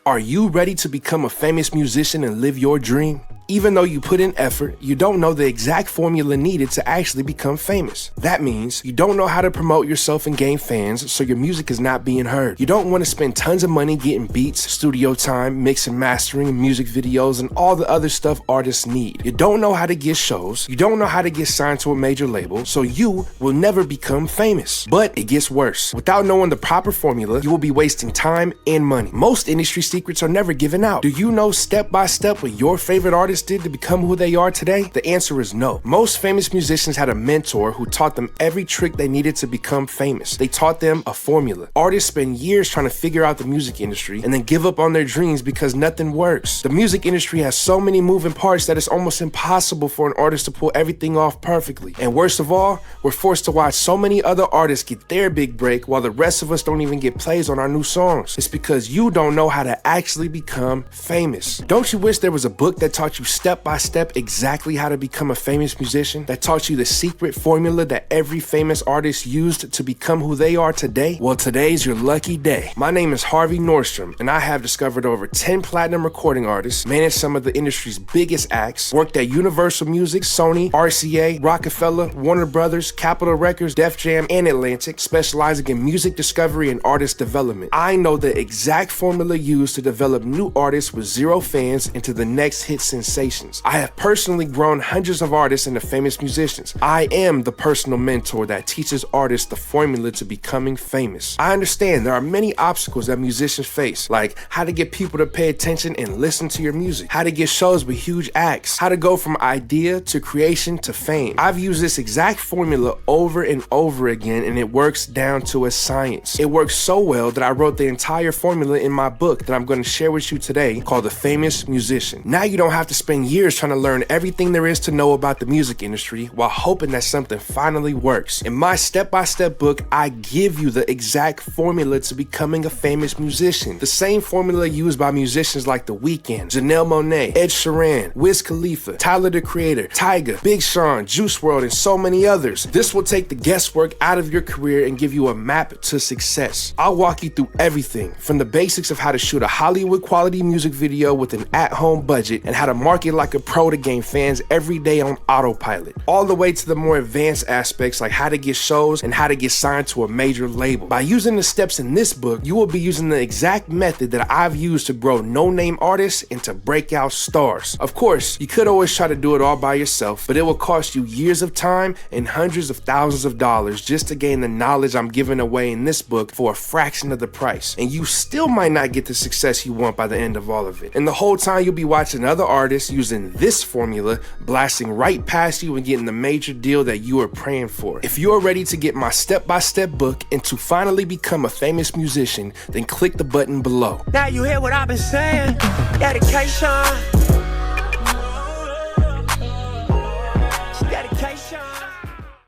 Are you ready to become a famous musician and live your dream? Even though you put in effort, you don't know the exact formula needed to actually become famous. That means you don't know how to promote yourself and gain fans, so your music is not being heard. You don't want to spend tons of money getting beats, studio time, mix and mastering, music videos, and all the other stuff artists need. You don't know how to get shows. You don't know how to get signed to a major label, so you will never become famous. But it gets worse. Without knowing the proper formula, you will be wasting time and money. Most industry secrets are never given out. Do you know step by step what your favorite artist did to become who they are today? The answer is no. Most famous musicians had a mentor who taught them every trick they needed to become famous. They taught them a formula. Artists spend years trying to figure out the music industry and then give up on their dreams because nothing works. The music industry has so many moving parts that it's almost impossible for an artist to pull everything off perfectly. And worst of all, we're forced to watch so many other artists get their big break while the rest of us don't even get plays on our new songs. It's because you don't know how to actually become famous. Don't you wish there was a book that taught you step by step exactly how to become a famous musician, that taught you the secret formula that every famous artist used to become who they are today? Well, today's your lucky day. My name is Harvey Nordstrom, and I have discovered over 10 platinum recording artists, managed some of the industry's biggest acts, worked at Universal Music, Sony, RCA, Rockefeller, Warner Brothers, Capitol Records, Def Jam, and Atlantic, specializing in music discovery and artist development. I know the exact formula used to develop new artists with zero fans into the next hit sensations. I have personally grown hundreds of artists into famous musicians. I am the personal mentor that teaches artists the formula to becoming famous. I understand there are many obstacles that musicians face, like how to get people to pay attention and listen to your music, how to get shows with huge acts, how to go from idea to creation to fame. I've used this exact formula over and over again, and it works down to a science. It works so well that I wrote the entire formula in my book that I'm going to share with you today, called The Famous Musician. Now you don't have to spend years trying to learn everything there is to know about the music industry while hoping that something finally works. In my step-by-step book, I give you the exact formula to becoming a famous musician. The same formula used by musicians like The Weeknd, Janelle Monáe, Ed Sheeran, Wiz Khalifa, Tyler the Creator, Tyga, Big Sean, Juice WRLD, and so many others. This will take the guesswork out of your career and give you a map to success. I'll walk you through everything, from the basics of how to shoot a Hollywood quality music video with an at-home budget and how to market like a pro to gain fans every day on autopilot, all the way to the more advanced aspects like how to get shows and how to get signed to a major label. By using the steps in this book, you will be using the exact method that I've used to grow no-name artists into breakout stars. Of course, you could always try to do it all by yourself, but it will cost you years of time and hundreds of thousands of dollars just to gain the knowledge I'm giving away in this book for a fraction of the price. And you still might not get the success you want by the end of all of it. And the whole time you'll be watching other artists using this formula, blasting right past you and getting the major deal that you are praying for. If you're ready to get my step-by-step book and to finally become a famous musician, then click the button below. Now you hear what I've been saying? Dedication. Dedication.